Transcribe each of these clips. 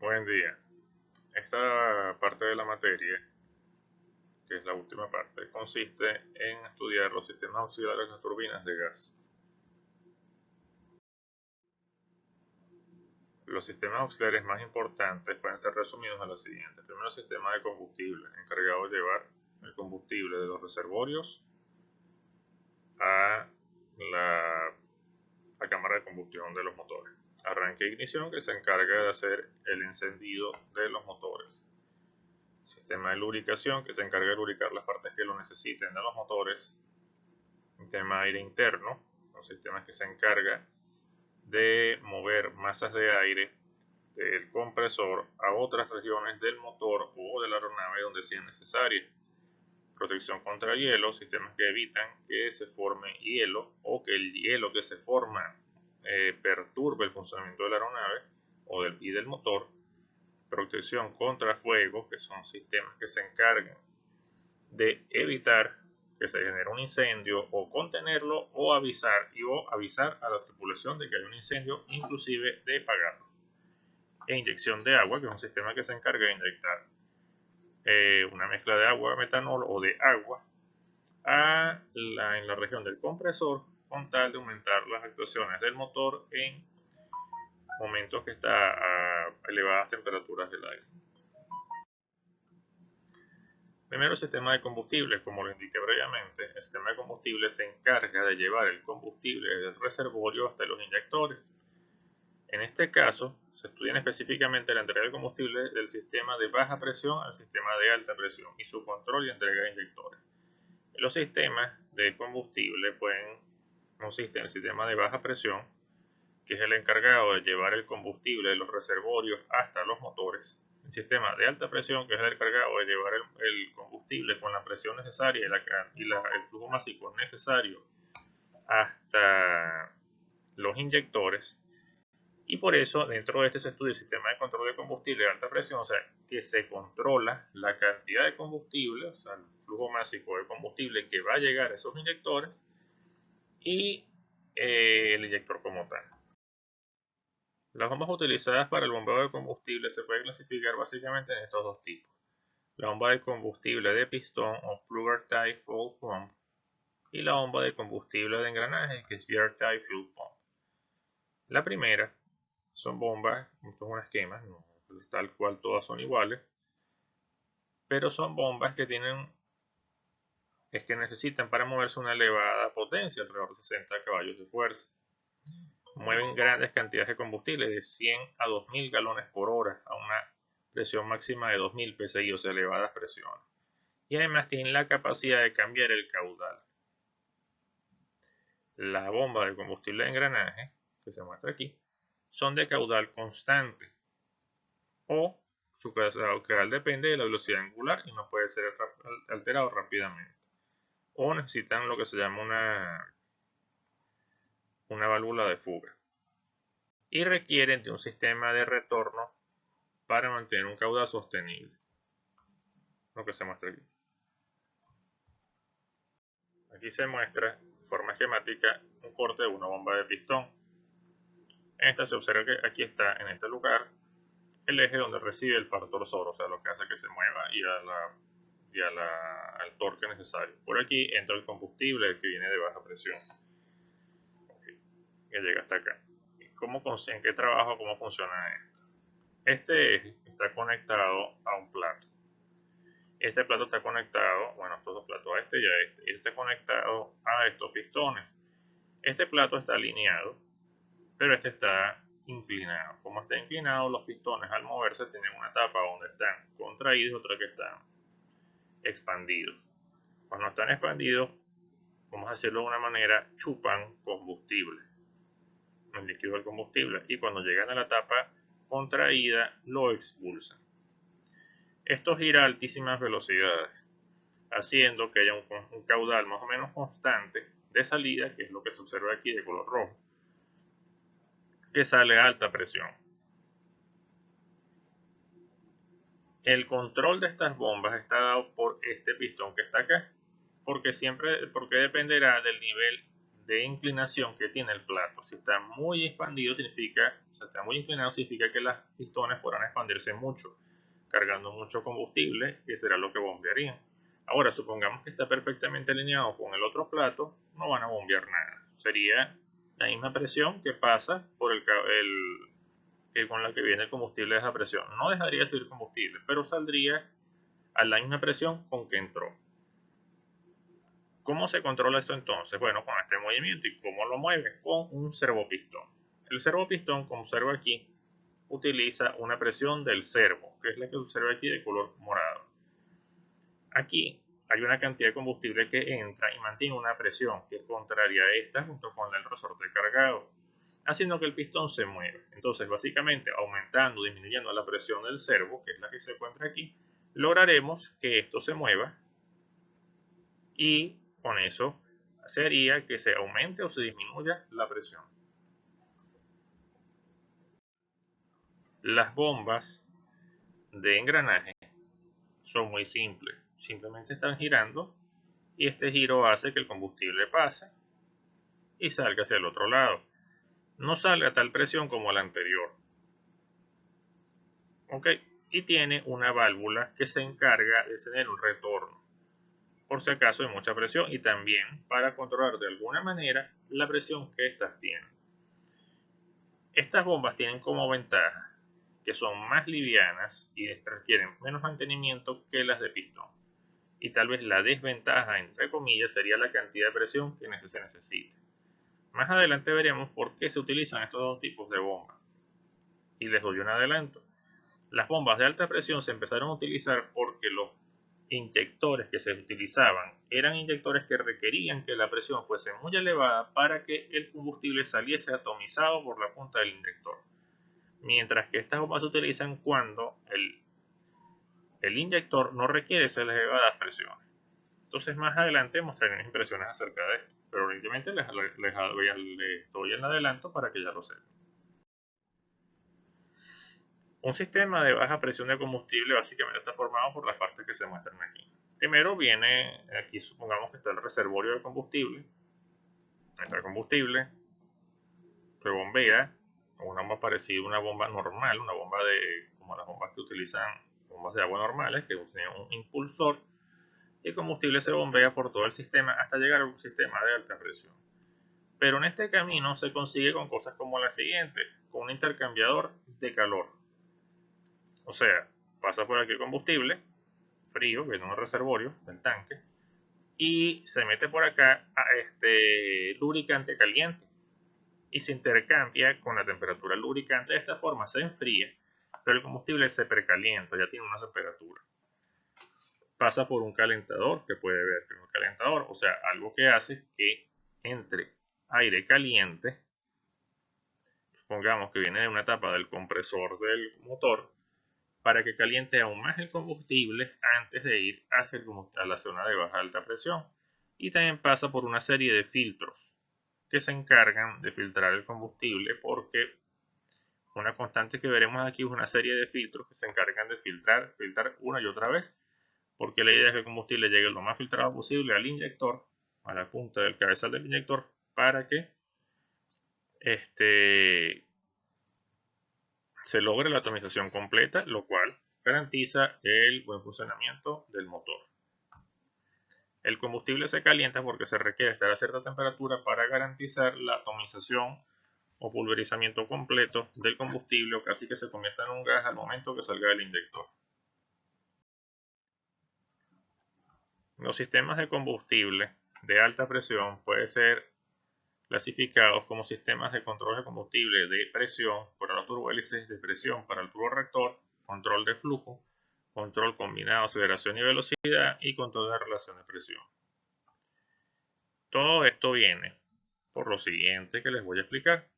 Buen día. Esta parte de la materia, que es la última parte, consiste en estudiar los sistemas auxiliares de las turbinas de gas. Los sistemas auxiliares más importantes pueden ser resumidos a los siguientes. Primero, el sistema de combustible, encargado de llevar el combustible de los reservorios a la cámara de combustión de los motores. Arranque e ignición, que se encarga de hacer el encendido de los motores. Sistema de lubricación, que se encarga de lubricar las partes que lo necesiten de los motores. Sistema de aire interno, un sistema que se encarga de mover masas de aire del compresor a otras regiones del motor o de la aeronave donde sea necesario. Protección contra hielo, sistemas que evitan que se forme hielo o que el hielo que se forma perturbe el funcionamiento de la aeronave y del motor. Protección contra fuego, que son sistemas que se encargan de evitar que se genere un incendio o contenerlo o avisar a la tripulación de que hay un incendio, inclusive de apagarlo. E inyección de agua, que es un sistema que se encarga de inyectar una mezcla de agua, metanol o de agua en la región del compresor con tal de aumentar las actuaciones del motor en momentos que está a elevadas temperaturas del aire. Primero, el sistema de combustible. Como lo indiqué previamente, el sistema de combustible se encarga de llevar el combustible desde el reservorio hasta los inyectores. En este caso, se estudia específicamente la entrega de combustible del sistema de baja presión al sistema de alta presión y su control y entrega de inyectores. Los sistemas de combustible consisten en el sistema de baja presión, que es el encargado de llevar el combustible de los reservorios hasta los motores. El sistema de alta presión, que es el encargado de llevar el combustible con la presión necesaria y el flujo masivo necesario hasta los inyectores. Y por eso, dentro de este se estudia el sistema de control de combustible de alta presión, o sea, que se controla la cantidad de combustible, o sea, el flujo masivo de combustible que va a llegar a esos inyectores y el inyector como tal. Las bombas utilizadas para el bombeo de combustible se pueden clasificar básicamente en estos dos tipos. La bomba de combustible de pistón o Plugger Type Fuel Pump y la bomba de combustible de engranaje, que es Gear Type Fuel Pump. La primera son bombas, esto es un esquema, no, tal cual todas son iguales, pero son bombas que necesitan para moverse una elevada potencia, alrededor de 60 caballos de fuerza. Mueven grandes cantidades de combustible, de 100 a 2000 galones por hora, a una presión máxima de 2000 psi, o sea, elevadas presiones. Y además tienen la capacidad de cambiar el caudal. La bomba de combustible de engranaje, que se muestra aquí, son de caudal constante, o su caudal depende de la velocidad angular y no puede ser alterado rápidamente. O necesitan lo que se llama una válvula de fuga. Y requieren de un sistema de retorno para mantener un caudal sostenible. Lo que se muestra aquí. Aquí se muestra de forma esquemática un corte de una bomba de pistón. En esta se observa que aquí está, en este lugar, el eje donde recibe el par torsor, o sea, lo que hace que se mueva al torque necesario. Por aquí entra el combustible que viene de baja presión, que llega hasta acá. ¿En qué trabajo? ¿Cómo funciona esto? Este eje está conectado a un plato. Este plato está conectado, bueno, estos dos platos, a este y a este, y está conectado a estos pistones. Este plato está alineado, pero este está inclinado. Como está inclinado, los pistones al moverse tienen una tapa donde están contraídos y otra que están expandidos. Cuando están expandidos, vamos a hacerlo de una manera, chupan combustible, el líquido del combustible, y cuando llegan a la tapa contraída, lo expulsan. Esto gira a altísimas velocidades, haciendo que haya un caudal más o menos constante de salida, que es lo que se observa aquí de color rojo, que sale a alta presión. El control de estas bombas está dado por este pistón que está acá, porque dependerá del nivel de inclinación que tiene el plato. Si está muy expandido, significa, se esté muy inclinado, significa que las pistones podrán expandirse mucho, cargando mucho combustible, que será lo que bombearían. Ahora, supongamos que está perfectamente alineado con el otro plato, no van a bombear nada. Sería la misma presión que pasa por que con la que viene el combustible de esa presión. No dejaría de salir combustible, pero saldría a la misma presión con que entró. ¿Cómo se controla esto entonces? Bueno, con este movimiento. ¿Y cómo lo mueve? Con un servopistón. El servopistón, como observa aquí, utiliza una presión del servo, que es la que observa aquí de color morado. Aquí hay una cantidad de combustible que entra y mantiene una presión que es contraria a esta junto con el resorte cargado, haciendo que el pistón se mueva. Entonces, básicamente, aumentando o disminuyendo la presión del servo, que es la que se encuentra aquí, lograremos que esto se mueva y con eso se haría que se aumente o se disminuya la presión. Las bombas de engranaje son muy simples. Simplemente están girando y este giro hace que el combustible pase y salga hacia el otro lado. No sale a tal presión como la anterior. ¿Ok? Y tiene una válvula que se encarga de tener un retorno por si acaso hay mucha presión y también para controlar de alguna manera la presión que estas tienen. Estas bombas tienen como ventaja que son más livianas y requieren menos mantenimiento que las de pistón. Y tal vez la desventaja, entre comillas, sería la cantidad de presión que se necesita. Más adelante veremos por qué se utilizan estos dos tipos de bombas. Y les doy un adelanto. Las bombas de alta presión se empezaron a utilizar porque los inyectores que se utilizaban eran inyectores que requerían que la presión fuese muy elevada para que el combustible saliese atomizado por la punta del inyector. Mientras que estas bombas se utilizan cuando el inyector no requiere esas elevadas presiones. Entonces más adelante mostraré mis impresiones acerca de esto, pero evidentemente les doy el adelanto para que ya lo sepan. Un sistema de baja presión de combustible básicamente está formado por las partes que se muestran aquí. Primero viene, aquí supongamos que está el reservorio de combustible, entra el combustible, se bombea con una bomba parecida a una bomba normal, una bomba como las bombas que utilizan, bombas de agua normales, que tienen un impulsor, y el combustible se bombea por todo el sistema hasta llegar a un sistema de alta presión. Pero en este camino se consigue con cosas como la siguiente, con un intercambiador de calor. O sea, pasa por aquí el combustible frío, que es un reservorio del tanque, y se mete por acá a este lubricante caliente y se intercambia con la temperatura. El lubricante de esta forma se enfría, pero el combustible se precalienta, ya tiene una temperatura. Pasa por un calentador, que puede ver que es un calentador, o sea, algo que hace que entre aire caliente, supongamos que viene de una etapa del compresor del motor, para que caliente aún más el combustible antes de ir a la zona de baja alta presión. Y también pasa por una serie de filtros que se encargan de filtrar el combustible, porque una constante que veremos aquí es una serie de filtros que se encargan de filtrar una y otra vez, porque la idea es que el combustible llegue lo más filtrado posible al inyector, a la punta del cabezal del inyector, para que se logre la atomización completa, lo cual garantiza el buen funcionamiento del motor. El combustible se calienta porque se requiere estar a cierta temperatura para garantizar la atomización o pulverizamiento completo del combustible, o casi que se convierta en un gas al momento que salga del inyector. Los sistemas de combustible de alta presión pueden ser clasificados como sistemas de control de combustible de presión para los turbohélices, de presión para el turborreactor, control de flujo, control combinado de aceleración y velocidad y control de relación de presión. Todo esto viene por lo siguiente que les voy a explicar.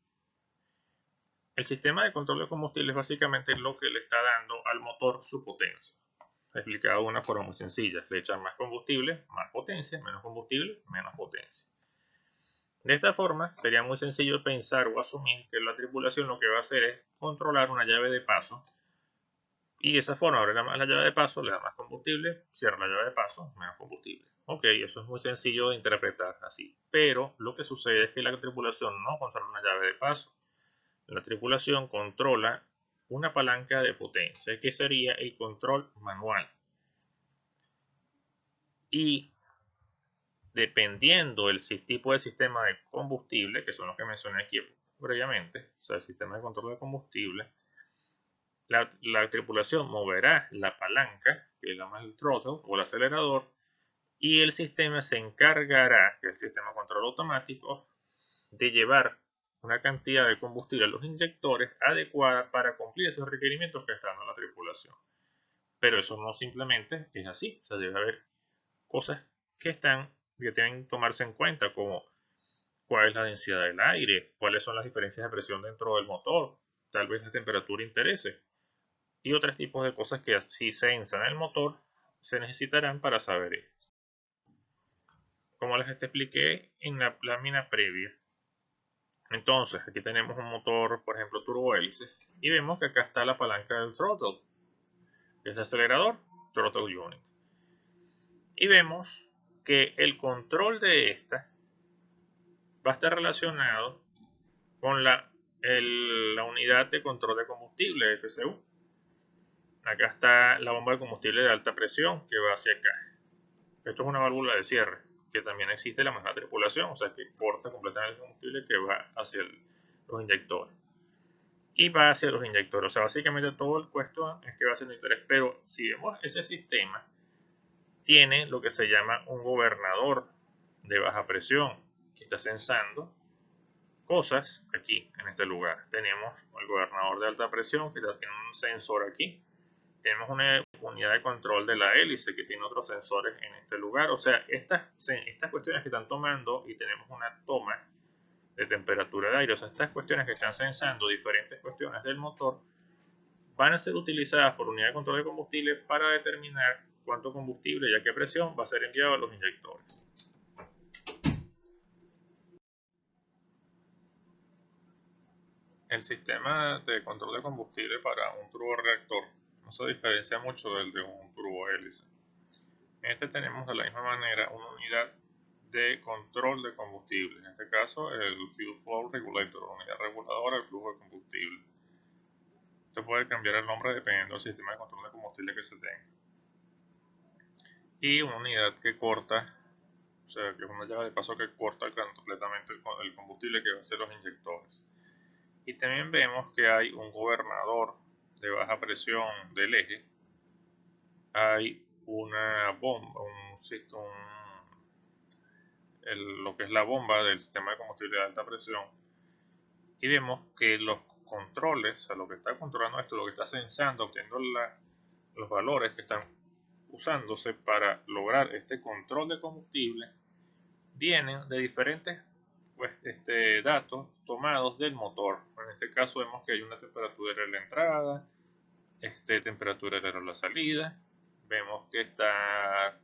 El sistema de control de combustible es básicamente lo que le está dando al motor su potencia. Explicado de una forma muy sencilla: le echan más combustible, más potencia; menos combustible, menos potencia. De esta forma, sería muy sencillo pensar o asumir que la tripulación lo que va a hacer es controlar una llave de paso, y de esa forma abre la llave de paso, le da más combustible, cierra la llave de paso, menos combustible. Ok, eso es muy sencillo de interpretar así, pero lo que sucede es que la tripulación no controla una llave de paso. la tripulación controla una palanca de potencia, que sería el control manual. Y dependiendo del tipo de sistema de combustible, que son los que mencioné aquí previamente, o sea, el sistema de control de combustible, la tripulación moverá la palanca, que es el throttle o el acelerador, y el sistema se encargará, que es el sistema de control automático, de llevar una cantidad de combustible a los inyectores adecuada para cumplir esos requerimientos que está dando la tripulación. Pero eso no simplemente es así, o sea, debe haber cosas que tienen que tomarse en cuenta, como cuál es la densidad del aire, cuáles son las diferencias de presión dentro del motor, tal vez la temperatura interese, y otros tipos de cosas que si se ensamblan en el motor se necesitarán para saber esto. Como les expliqué en la lámina previa, entonces aquí tenemos un motor, por ejemplo, turbohélice, y vemos que acá está la palanca del throttle, que es el acelerador, throttle unit. Y vemos que el control de esta va a estar relacionado con la unidad de control de combustible, FCU. Acá está la bomba de combustible de alta presión que va hacia acá. Esto es una válvula de cierre, que también existe en la misma tripulación, o sea que corta completamente el combustible que va hacia los inyectores. Y va hacia los inyectores, o sea, básicamente todo el puesto es que va hacia los inyectores, pero si vemos ese sistema, tiene lo que se llama un gobernador de baja presión, que está sensando cosas aquí, en este lugar. Tenemos el gobernador de alta presión, que tiene un sensor aquí. Tenemos una unidad de control de la hélice, que tiene otros sensores en este lugar. O sea, estas cuestiones que están tomando, y tenemos una toma de temperatura de aire, o sea, estas cuestiones que están sensando diferentes cuestiones del motor, van a ser utilizadas por unidad de control de combustible para determinar cuánto combustible y a qué presión va a ser enviado a los inyectores. El sistema de control de combustible para un turborreactor no se diferencia mucho del de un turbohélice. En este tenemos de la misma manera una unidad de control de combustible, en este caso el Fuel Flow Regulator, unidad reguladora del flujo de combustible. Se puede cambiar el nombre dependiendo del sistema de control de combustible que se tenga. Y una unidad que corta, o sea, que es una llave de paso que corta completamente el combustible que va hacia los inyectores. Y también vemos que hay un gobernador de baja presión del eje. Hay una bomba, lo que es la bomba del sistema de combustible de alta presión. Y vemos que los controles, a lo que está controlando esto, lo que está sensando, obteniendo los valores que están usándose para lograr este control de combustible, vienen de diferentes datos tomados del motor. En este caso vemos que hay una temperatura en la entrada, temperatura en la salida, vemos que está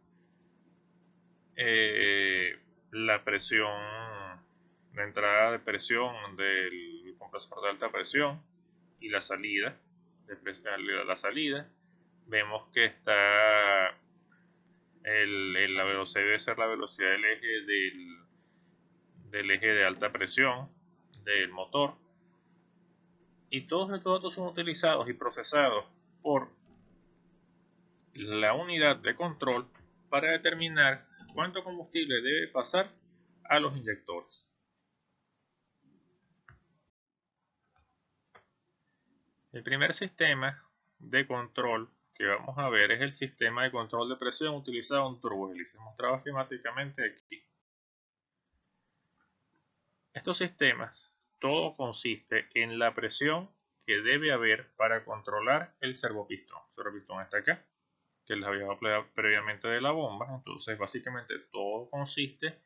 la presión, la entrada de presión del compresor de alta presión y la salida, la salida. Vemos que está la velocidad debe ser la velocidad del eje del eje de alta presión del motor, y todos estos datos son utilizados y procesados por la unidad de control para determinar cuánto combustible debe pasar a los inyectores. El primer sistema de control que vamos a ver es el sistema de control de presión utilizado en turbohélices, mostrado esquemáticamente aquí. Estos sistemas, todo consiste en la presión que debe haber para controlar el servopistón. El servopistón está acá, que les había hablado previamente de la bomba. Entonces, básicamente todo consiste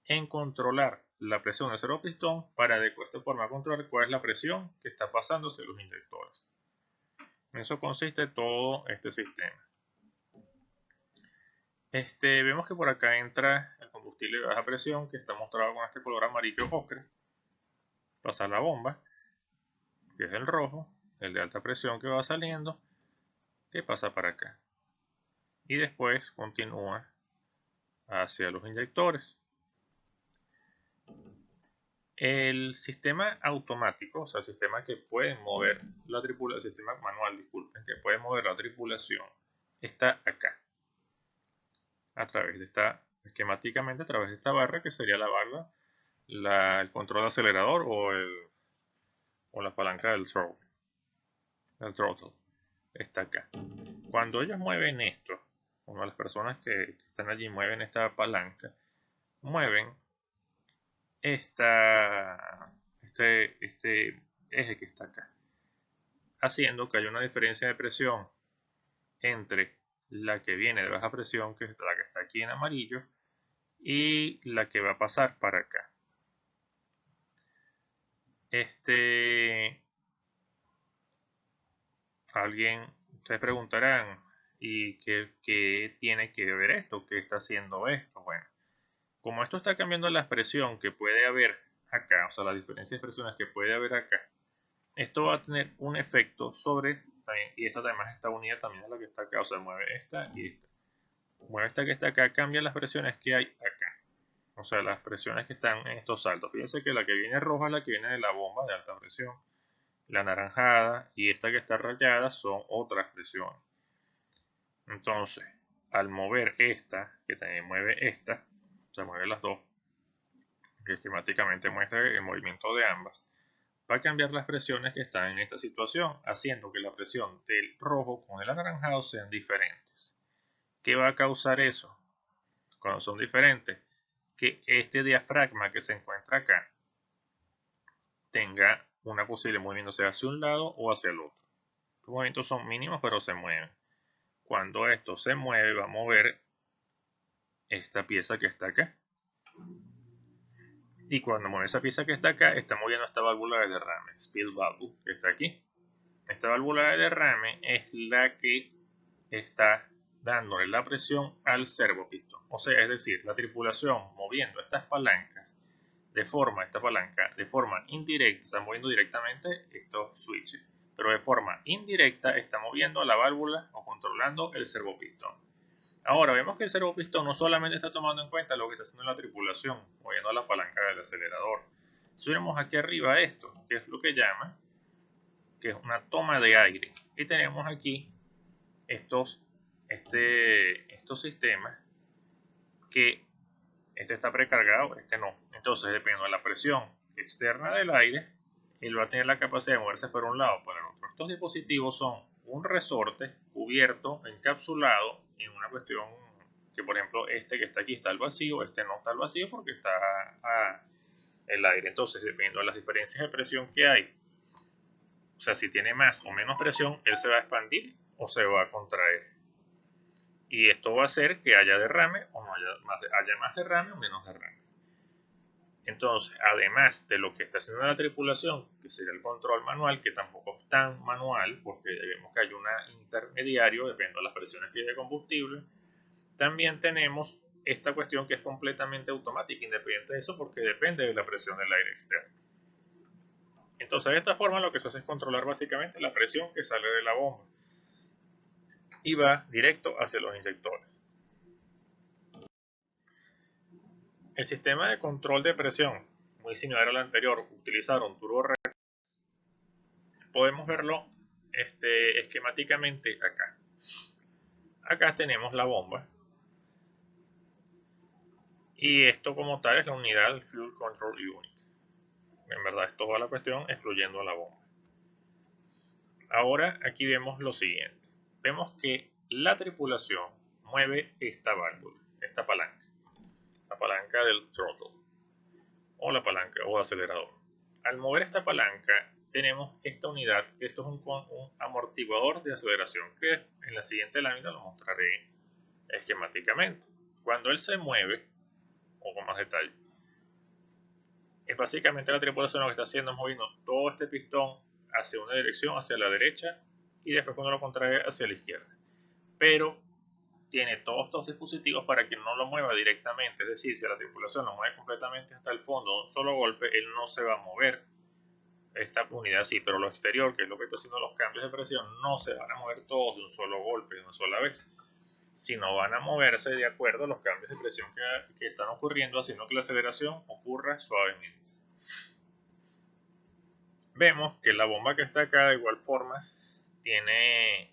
en controlar la presión del servopistón para de esta forma controlar cuál es la presión que está pasándose los inyectores. En eso consiste todo este sistema. Vemos que por acá entra el combustible de baja presión, que está mostrado con este color amarillo ocre. Pasa la bomba, que es el rojo, el de alta presión que va saliendo, que pasa para acá. Y después continúa hacia los inyectores. El sistema automático, o sea, el sistema que puede mover la tripulación, el sistema manual, disculpen, que puede mover la tripulación, está acá. A través de esta, esquemáticamente a través de esta barra, que sería la barra, el control de acelerador o la palanca del throttle. Está acá. Cuando ellos mueven esto, una de las personas que están allí mueven esta palanca, mueven este eje que está acá, haciendo que haya una diferencia de presión entre la que viene de baja presión, que es la que está aquí en amarillo, y la que va a pasar para acá. Ustedes preguntarán, ¿y qué tiene que ver esto? ¿Qué está haciendo esto? Bueno, como esto está cambiando la presión que puede haber acá, o sea, la diferencia de presiones que puede haber acá, esto va a tener un efecto sobre, también, y esta además está unida también a la que está acá, o sea, mueve esta y esta. Mueve esta que está acá, cambia las presiones que hay acá. O sea, las presiones que están en estos saltos. Fíjense que la que viene roja es la que viene de la bomba de alta presión. La anaranjada y esta que está rayada son otras presiones. Entonces, al mover esta, que también mueve esta, se mueven las dos, que esquemáticamente muestra el movimiento de ambas, va a cambiar las presiones que están en esta situación, haciendo que la presión del rojo con el anaranjado sean diferentes. ¿Qué va a causar eso? Cuando son diferentes, que este diafragma que se encuentra acá tenga una posible movimiento hacia un lado o hacia el otro. Los movimientos son mínimos, pero se mueven. Cuando esto se mueve, va a mover esta pieza que está acá. Y cuando mueve esa pieza que está acá, está moviendo esta válvula de derrame, speed valve, que está aquí. Esta válvula de derrame es la que está dándole la presión al servopistón. O sea, es decir, la tripulación moviendo estas palancas de forma indirecta, está moviendo directamente estos switches, pero de forma indirecta está moviendo la válvula o controlando el servopistón. Ahora vemos que el servopistón no solamente está tomando en cuenta lo que está haciendo la tripulación, moviendo la palanca del acelerador. Si vemos aquí arriba esto, que es lo que llama, que es una toma de aire, y tenemos aquí estos sistemas que este está precargado, este no. Entonces, dependiendo de la presión externa del aire, él va a tener la capacidad de moverse por un lado o por el otro. Estos dispositivos son un resorte cubierto, encapsulado en una cuestión que, por ejemplo, este que está aquí está al vacío, este no está al vacío porque está el aire. Entonces, dependiendo de las diferencias de presión que hay, o sea, si tiene más o menos presión, él se va a expandir o se va a contraer. Y esto va a hacer que haya derrame o no haya más derrame o menos derrame. Entonces, además de lo que está haciendo la tripulación, que sería el control manual, que tampoco es tan manual, porque vemos que hay un intermediario, dependiendo de las presiones que hay de combustible, también tenemos esta cuestión que es completamente automática, independiente de eso, porque depende de la presión del aire externo. Entonces, de esta forma lo que se hace es controlar básicamente la presión que sale de la bomba y va directo hacia los inyectores. El sistema de control de presión, muy similar al anterior, utilizaron turborreactor. Podemos verlo esquemáticamente acá. Acá tenemos la bomba. Y esto como tal es la unidad Fuel Control Unit. En verdad es toda la cuestión excluyendo la bomba. Ahora aquí vemos lo siguiente. Vemos que la tripulación mueve esta válvula, esta palanca. La palanca del throttle. O la palanca o acelerador. Al mover esta palanca tenemos esta unidad, que esto es un amortiguador de aceleración, que en la siguiente lámina lo mostraré esquemáticamente. Cuando él se mueve, o con más detalle, es básicamente la tripulación lo que está haciendo es moviendo todo este pistón hacia una dirección, hacia la derecha, y después cuando lo contrae hacia la izquierda. Pero tiene todos estos dispositivos para que no lo mueva directamente, es decir, si la tripulación lo mueve completamente hasta el fondo de un solo golpe, él no se va a mover. Esta unidad sí, pero lo exterior, que es lo que está haciendo los cambios de presión, no se van a mover todos de un solo golpe, de una sola vez, sino van a moverse de acuerdo a los cambios de presión que están ocurriendo, haciendo que la aceleración ocurra suavemente. Vemos que la bomba que está acá de igual forma tiene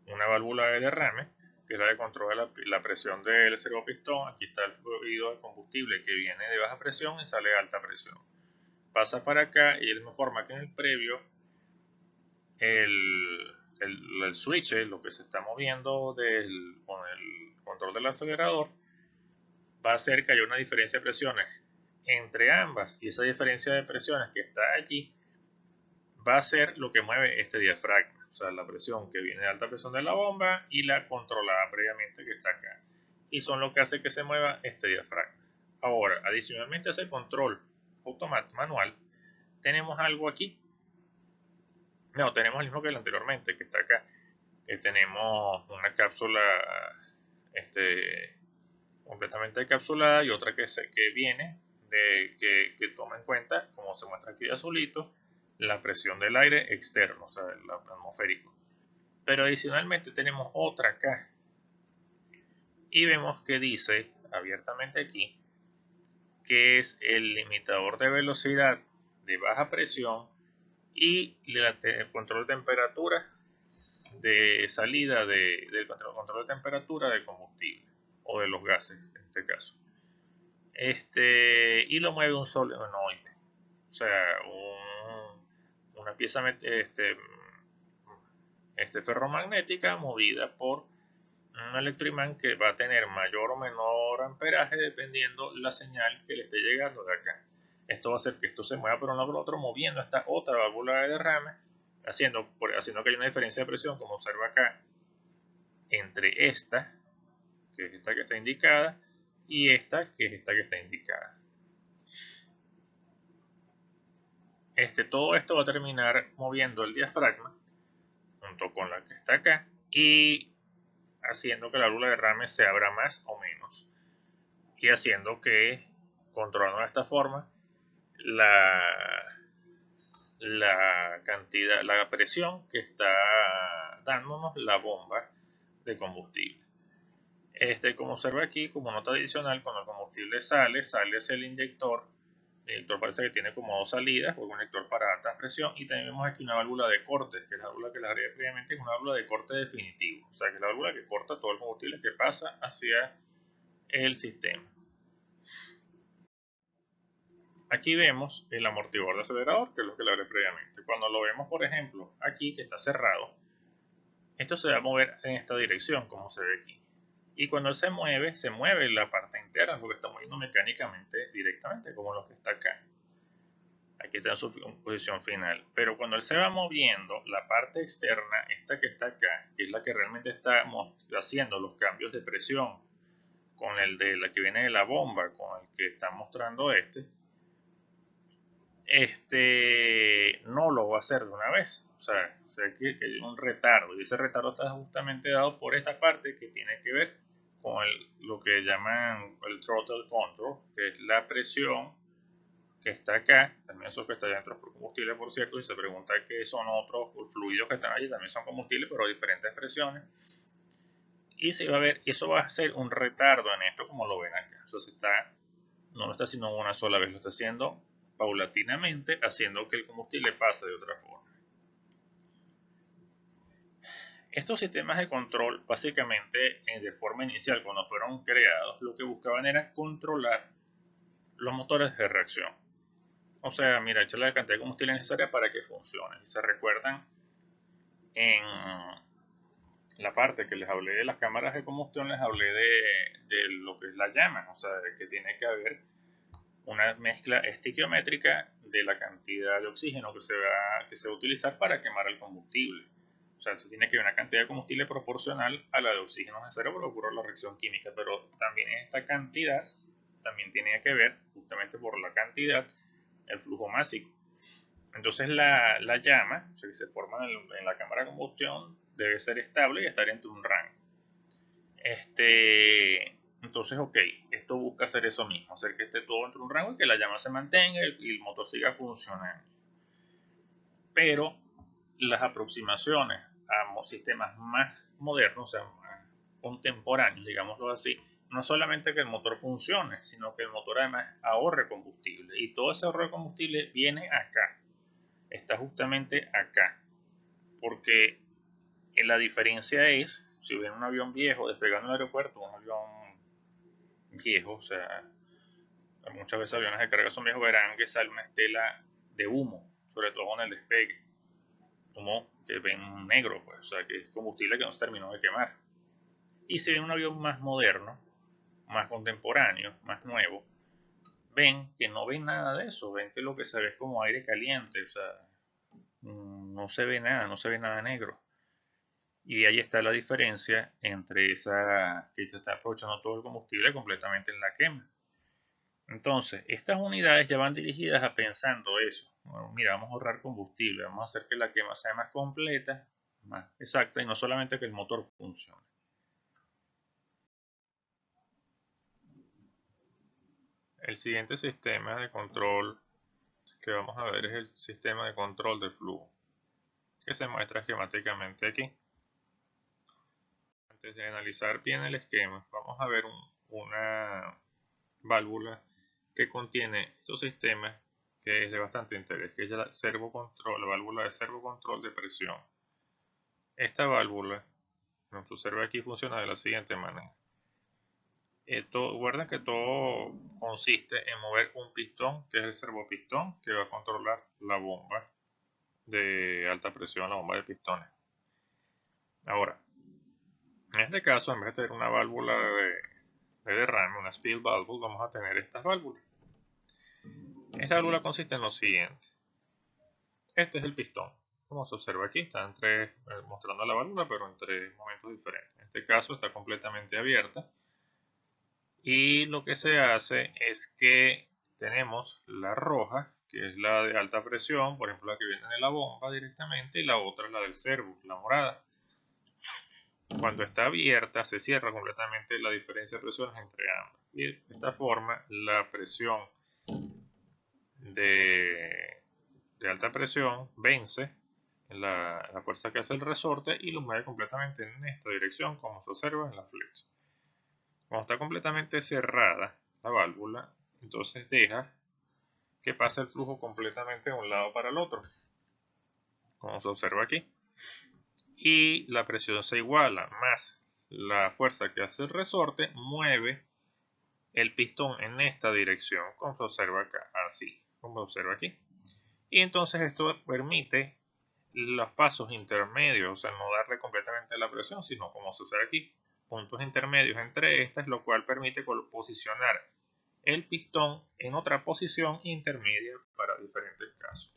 una válvula de derrame, que es la de control de la presión del servopistón. Aquí está el fluido de combustible que viene de baja presión y sale de alta presión. Pasa para acá y de la misma forma que en el previo, el switch, lo que se está moviendo con el control del acelerador, va a hacer que haya una diferencia de presiones entre ambas, y esa diferencia de presiones que está allí va a ser lo que mueve este diafragma, o sea, la presión que viene de alta presión de la bomba y la controlada previamente que está acá, y son lo que hace que se mueva este diafragma. Ahora, adicionalmente a ese control automático manual, tenemos algo aquí. No, tenemos el mismo que el anteriormente, que está acá. Tenemos una cápsula completamente encapsulada y otra que viene que toma en cuenta, como se muestra aquí de azulito, la presión del aire externo, o sea, el atmosférico. Pero adicionalmente tenemos otra acá y vemos que dice abiertamente aquí que es el limitador de velocidad de baja presión y el control de temperatura de salida del control de temperatura del combustible o de los gases en este caso. Y lo mueve un solenoide, o sea, una pieza ferromagnética movida por un electroimán que va a tener mayor o menor amperaje dependiendo la señal que le esté llegando de acá. Esto va a hacer que esto se mueva por un lado por otro, moviendo esta otra válvula de derrame, haciendo que haya una diferencia de presión, como observa acá, entre esta, que es esta que está indicada, y esta, que es esta que está indicada. Todo esto va a terminar moviendo el diafragma junto con la que está acá y haciendo que la válvula de derrame se abra más o menos, y haciendo que, controlando de esta forma, la cantidad, la presión que está dándonos la bomba de combustible. Como observa aquí, como nota adicional, cuando el combustible sale hacia el inyector. El inyector parece que tiene como dos salidas, un inyector para alta presión, y también vemos aquí una válvula de corte, que es la válvula que les hablé previamente, es una válvula de corte definitivo, o sea que es la válvula que corta todo el combustible que pasa hacia el sistema. Aquí vemos el amortiguador de acelerador, que es lo que le hablé previamente. Cuando lo vemos, por ejemplo, aquí que está cerrado, esto se va a mover en esta dirección, como se ve aquí. Y cuando se mueve la parte interna, porque está moviendo mecánicamente directamente, como lo que está acá. Aquí está en su posición final. Pero cuando él se va moviendo, la parte externa, esta que está acá, que es la que realmente está haciendo los cambios de presión con el de la que viene de la bomba, con el que está mostrando no lo va a hacer de una vez. O sea que hay un retardo, y ese retardo está justamente dado por esta parte que tiene que ver con lo que llaman el throttle control, que es la presión que está acá. También eso que está dentro es por combustible, por cierto. Y se pregunta qué son otros fluidos que están allí, también son combustibles, pero a diferentes presiones. Y se va a ver, eso va a ser un retardo en esto, como lo ven acá. Entonces no lo está haciendo una sola vez, lo está haciendo paulatinamente, haciendo que el combustible pase de otra forma. Estos sistemas de control, básicamente, de forma inicial, cuando fueron creados, lo que buscaban era controlar los motores de reacción. O sea, mira, echarle la cantidad de combustible necesaria para que funcione. Si se recuerdan, en la parte que les hablé de las cámaras de combustión, les hablé de lo que es la llama, o sea, de que tiene que haber una mezcla estequiométrica de la cantidad de oxígeno que se va a utilizar para quemar el combustible. O sea, se tiene que haber una cantidad de combustible proporcional a la de oxígeno necesario para que ocurra la reacción química, pero también esta cantidad también tiene que ver, justamente por la cantidad, el flujo másico. Entonces la llama, o sea, que se forma en la cámara de combustión, debe ser estable y estar entre un rango. Entonces, ok, esto busca hacer eso mismo, hacer que esté todo entre un rango y que la llama se mantenga y el motor siga funcionando. Pero las aproximaciones a sistemas más modernos, o sea, más contemporáneos, digámoslo así, no solamente que el motor funcione, sino que el motor además ahorre combustible. Y todo ese ahorro de combustible viene acá, está justamente acá. Porque la diferencia es, si ven un avión viejo despegando en el aeropuerto, un avión viejo, o sea, muchas veces aviones de carga son viejos, verán que sale una estela de humo, sobre todo con el despegue. Humo que ven negro, pues, o sea, que es combustible que no se terminó de quemar. Y si ven un avión más moderno, más contemporáneo, más nuevo, ven que no ven nada de eso, ven que lo que se ve es como aire caliente, o sea, no se ve nada, no se ve nada negro. Y ahí está la diferencia entre esa que se está aprovechando todo el combustible completamente en la quema. Entonces, estas unidades ya van dirigidas a pensando eso. Bueno, mira, vamos a ahorrar combustible, vamos a hacer que la quema sea más completa, más exacta y no solamente que el motor funcione. El siguiente sistema de control que vamos a ver es el sistema de control de flujo, que se muestra esquemáticamente aquí. Antes de analizar bien el esquema, vamos a ver una válvula que contiene estos sistemas que es de bastante interés, que es la servocontrol, la válvula de servocontrol de presión. Esta válvula, como se observa aquí, funciona de la siguiente manera. Recuerden que todo consiste en mover un pistón, que es el servopistón, que va a controlar la bomba de alta presión, la bomba de pistones. Ahora, en este caso, en vez de tener una válvula de derrame, una spill valve, vamos a tener estas válvulas. Esta válvula consiste en lo siguiente. Este es el pistón. Como se observa aquí, está mostrando la válvula, pero en tres momentos diferentes. En este caso está completamente abierta. Y lo que se hace es que tenemos la roja, que es la de alta presión, por ejemplo la que viene de la bomba directamente, y la otra es la del servo, la morada. Cuando está abierta se cierra completamente la diferencia de presiones entre ambas. Y de esta forma la presión de alta presión vence la fuerza que hace el resorte y lo mueve completamente en esta dirección, como se observa en la flecha. Cuando está completamente cerrada la válvula, entonces deja que pase el flujo completamente de un lado para el otro, como se observa aquí. Y la presión se iguala, más la fuerza que hace el resorte mueve el pistón en esta dirección, como se observa acá, así, como se observa aquí. Y entonces esto permite los pasos intermedios, o sea, no darle completamente la presión, sino como se observa aquí, puntos intermedios entre estas, lo cual permite posicionar el pistón en otra posición intermedia para diferentes casos.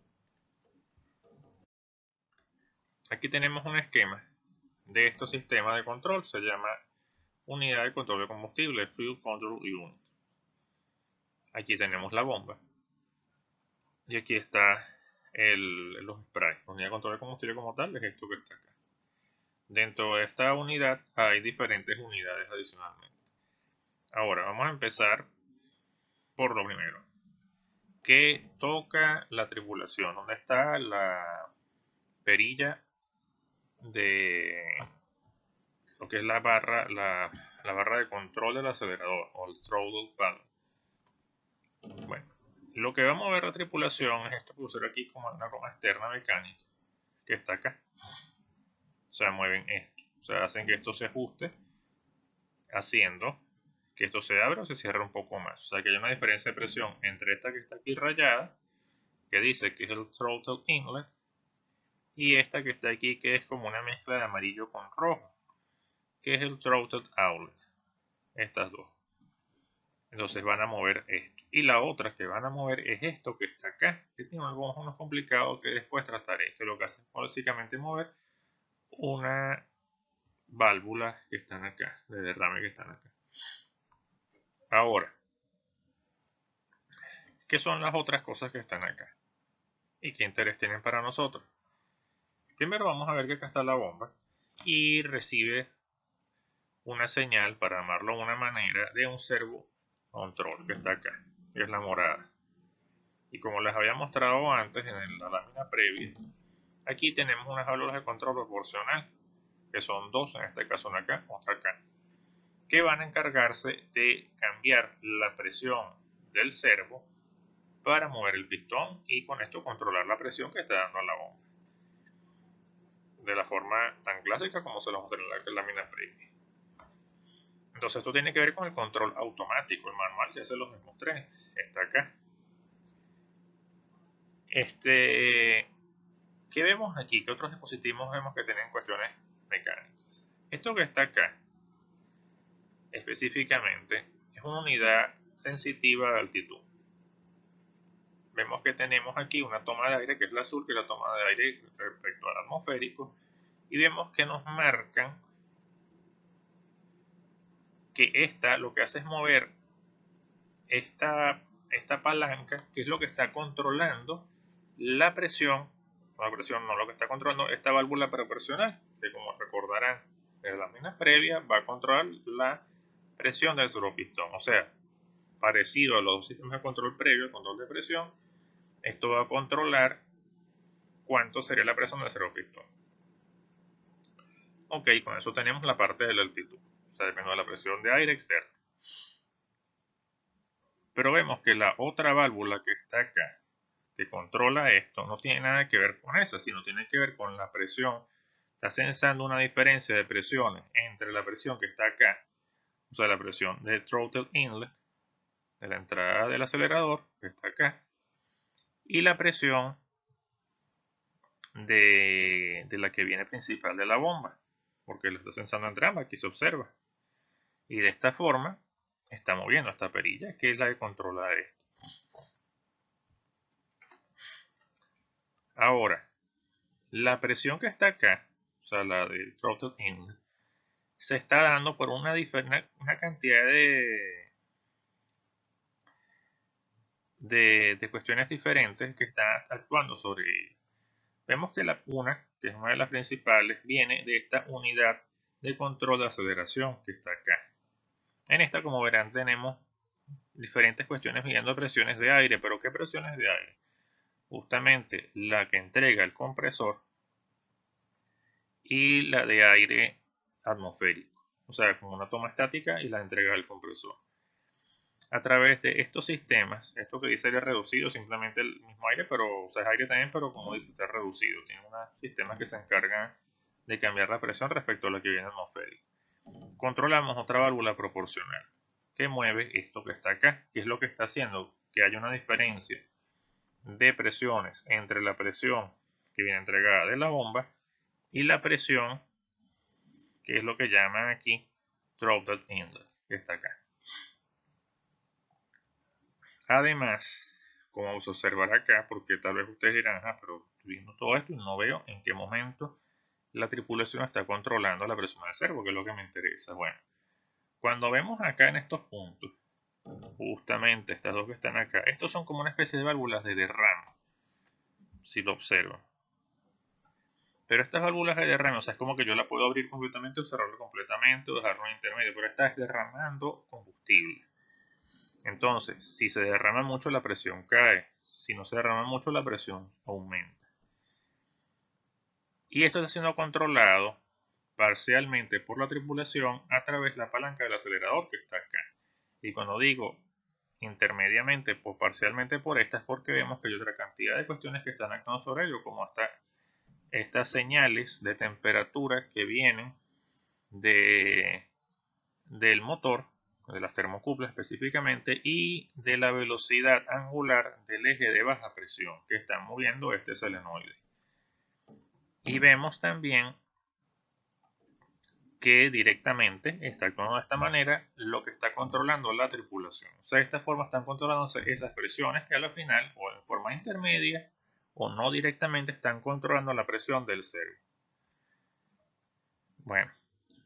Aquí tenemos un esquema de estos sistemas de control, se llama unidad de control de combustible, Fuel Control Unit. Aquí tenemos la bomba y aquí está los sprays. La unidad de control de combustible como tal es esto que está acá. Dentro de esta unidad hay diferentes unidades adicionalmente. Ahora vamos a empezar por lo primero. ¿Qué toca la tripulación? ¿Dónde está la perilla de lo que es la barra de control del acelerador o el throttle valve? Bueno, lo que va a mover la tripulación es esto que usar aquí como una goma externa mecánica que está acá. O sea, mueven esto, o sea, hacen que esto se ajuste, haciendo que esto se abra o se cierre un poco más. O sea, que hay una diferencia de presión entre esta que está aquí rayada, que dice que es el throttle inlet, y esta que está aquí, que es como una mezcla de amarillo con rojo, que es el throttle outlet. Estas dos. Entonces van a mover esto. Y la otra que van a mover es esto que está acá, que tiene algunos unos complicados que después trataré, que lo que hacen es básicamente mover una válvula que están acá, de derrame que están acá. Ahora, ¿qué son las otras cosas que están acá? ¿Y qué interés tienen para nosotros? Primero vamos a ver que acá está la bomba y recibe una señal, para llamarlo de una manera, de un servo control que está acá, que es la morada. Y como les había mostrado antes en la lámina previa, aquí tenemos unas válvulas de control proporcional, que son dos, en este caso una acá, otra acá, que van a encargarse de cambiar la presión del servo para mover el pistón y con esto controlar la presión que está dando a la bomba, de la forma tan clásica como se lo mostré en la lámina previa. Entonces esto tiene que ver con el control automático. El manual ya se los mostré, está acá. ¿Qué vemos aquí? ¿Qué otros dispositivos vemos que tienen cuestiones mecánicas? Esto que está acá, específicamente, es una unidad sensitiva de altitud. Vemos que tenemos aquí una toma de aire, que es la azul, que es la toma de aire respecto al atmosférico, y vemos que nos marcan que esta lo que hace es mover esta palanca, que es lo que está controlando la presión, no lo que está controlando esta válvula para presionar, que como recordarán de la lámina previa, va a controlar la presión del servopistón. O sea, parecido a los sistemas de control previo, el control de presión, esto va a controlar cuánto sería la presión del servopistón. Ok, con eso tenemos la parte de la altitud, o sea, depende de la presión de aire externa. Pero vemos que la otra válvula que está acá, que controla esto, no tiene nada que ver con esa, sino tiene que ver con la presión. Está sensando una diferencia de presiones entre la presión que está acá, o sea, la presión de throttle inlet, de la entrada del acelerador, que está acá, y la presión de la que viene principal de la bomba, porque lo está sensando entre ambas, aquí se observa. Y de esta forma está moviendo esta perilla, que es la que controla esto. Ahora, la presión que está acá, o sea, la del throttle inlet, se está dando por una cantidad de cuestiones diferentes que están actuando sobre ella. Vemos que una, que es una de las principales, viene de esta unidad de control de aceleración que está acá. En esta, como verán, tenemos diferentes cuestiones midiendo presiones de aire, pero ¿qué presiones de aire? Justamente la que entrega el compresor y la de aire atmosférico, o sea, como una toma estática y la entrega del compresor. A través de estos sistemas, esto que dice aire reducido, simplemente el mismo aire, pero, o sea, es aire también, pero como dice, está reducido. Tiene unos sistemas que se encargan de cambiar la presión respecto a la que viene atmosférica. Controlamos otra válvula proporcional que mueve esto que está acá, que es lo que está haciendo que haya una diferencia de presiones entre la presión que viene entregada de la bomba y la presión que es lo que llaman aquí throttle inlet, que está acá. Además, como vamos a observar acá, porque tal vez ustedes dirán, pero estoy viendo todo esto y no veo en qué momento la tripulación está controlando la presión del servo, que es lo que me interesa. Bueno, cuando vemos acá en estos puntos, justamente estas dos que están acá, estos son como una especie de válvulas de derrame, si lo observan. Pero estas válvulas de derrame, o sea, es como que yo la puedo abrir completamente o cerrarla completamente o dejarlo en intermedio, pero esta es derramando combustible. Entonces, si se derrama mucho, la presión cae. Si no se derrama mucho, la presión aumenta. Y esto está siendo controlado parcialmente por la tripulación a través de la palanca del acelerador que está acá. Y cuando digo intermediamente o parcialmente por esta, es porque vemos que hay otra cantidad de cuestiones que están actuando sobre ello, como hasta estas señales de temperatura que vienen del motor, de las termocuplas específicamente, y de la velocidad angular del eje de baja presión que están moviendo este solenoide. Y vemos también que directamente está actuando de esta manera lo que está controlando la tripulación. O sea, de esta forma están controlándose esas presiones que a la final, o en forma intermedia, o no directamente, están controlando la presión del servo. Bueno,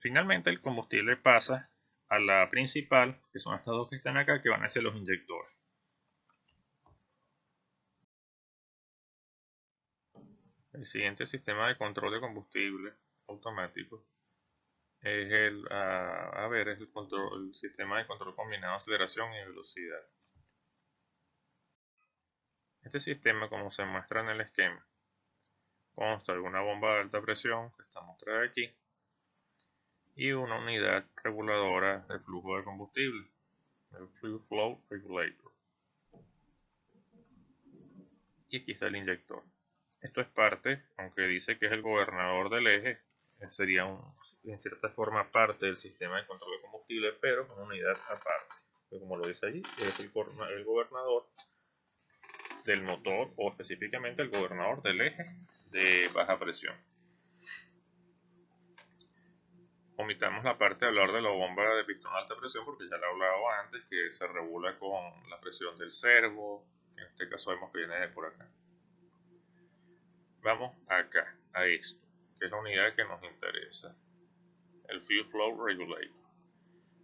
finalmente el combustible pasa a la principal, que son estas dos que están acá, que van a ser los inyectores. El siguiente sistema de control de combustible automático es el sistema de control combinado de aceleración y velocidad. Este sistema, como se muestra en el esquema, consta de una bomba de alta presión que está mostrada aquí y una unidad reguladora de flujo de combustible, el Fuel Flow Regulator. Y aquí está el inyector. Esto es parte, aunque dice que es el gobernador del eje, sería en cierta forma parte del sistema de control de combustible, pero con una unidad aparte. Como lo dice allí, es el gobernador del motor, o específicamente el gobernador del eje de baja presión. Omitamos la parte de hablar de la bomba de pistón de alta presión porque ya lo he hablado antes, que se regula con la presión del servo. En este caso vemos que viene de por acá. Vamos acá, a esto, que es la unidad que nos interesa, el Fuel Flow Regulator.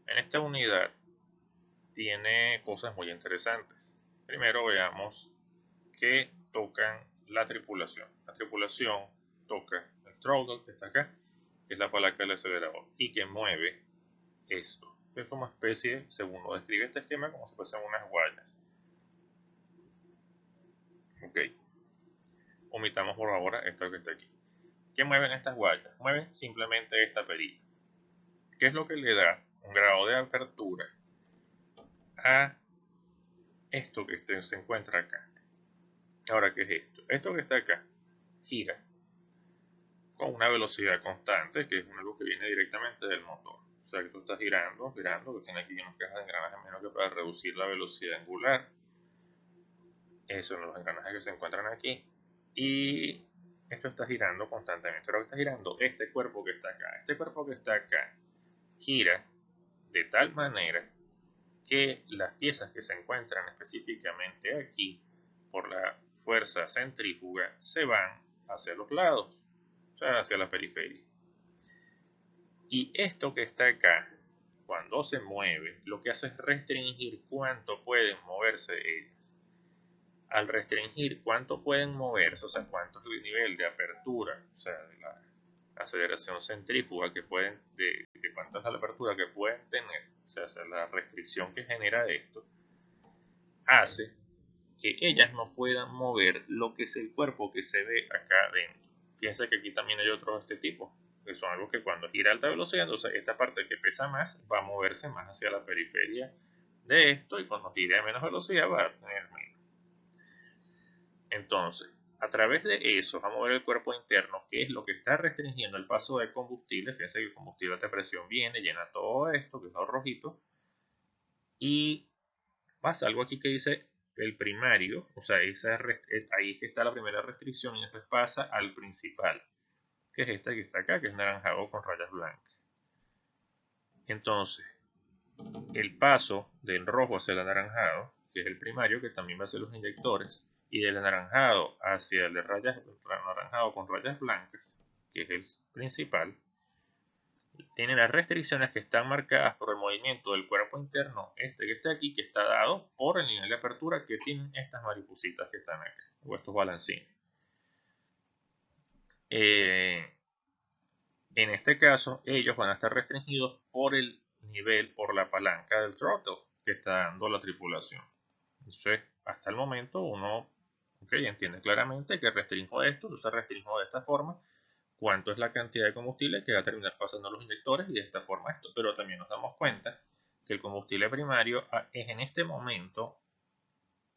En esta unidad tiene cosas muy interesantes. Primero veamos que tocan la tripulación. La tripulación toca el throttle, que está acá, que es la palanca del acelerador, y que mueve esto. Es como especie, según lo describe este esquema, como si fuesen unas guayas. Ok. Omitamos por ahora esto que está aquí. ¿Qué mueven estas guayas? Mueven simplemente esta perilla. ¿Qué es lo que le da un grado de apertura a esto que se encuentra acá? Ahora, ¿qué es esto? Esto que está acá gira con una velocidad constante, que es algo que viene directamente del motor. O sea, que tú estás girando, que tiene aquí unas cajas de engranajes menos que para reducir la velocidad angular. Esos son los engranajes que se encuentran aquí. Y esto está girando constantemente. Pero está girando este cuerpo que está acá. Este cuerpo que está acá gira de tal manera que las piezas que se encuentran específicamente aquí por la fuerza centrífuga se van hacia los lados, o sea, hacia la periferia. Y esto que está acá, cuando se mueve, lo que hace es restringir cuánto pueden moverse ellas. Al restringir cuánto pueden moverse, o sea, cuánto es el nivel de apertura, o sea, de la aceleración centrífuga que pueden, de cuánto es la apertura que pueden tener, o sea, la restricción que genera esto, hace que ellas no puedan mover lo que es el cuerpo que se ve acá adentro. Piensa que aquí también hay otros de este tipo, que son algo que cuando gira a alta velocidad, entonces esta parte que pesa más va a moverse más hacia la periferia de esto, y cuando gira a menos velocidad va a tener menos. Entonces, a través de eso vamos a ver el cuerpo interno, que es lo que está restringiendo el paso de combustible. Fíjense que el combustible a alta presión viene, llena todo esto, que es lo rojito, y pasa algo aquí que dice el primario, o sea, ahí es que está la primera restricción, y después pasa al principal, que es este que está acá, que es naranjado con rayas blancas. Entonces, el paso del rojo hacia el anaranjado, que es el primario, que también va a ser los inyectores, y del anaranjado hacia el de anaranjado con rayas blancas, que es el principal, tiene las restricciones que están marcadas por el movimiento del cuerpo interno, este que está aquí, que está dado por el nivel de apertura que tienen estas maripositas que están aquí, o estos balancines. En este caso, ellos van a estar restringidos por el nivel, por la palanca del throttle que está dando la tripulación. Entonces, hasta el momento uno entiende claramente que restringo esto, entonces restringo de esta forma cuánto es la cantidad de combustible que va a terminar pasando a los inyectores, y de esta forma esto. Pero también nos damos cuenta que el combustible primario es en este momento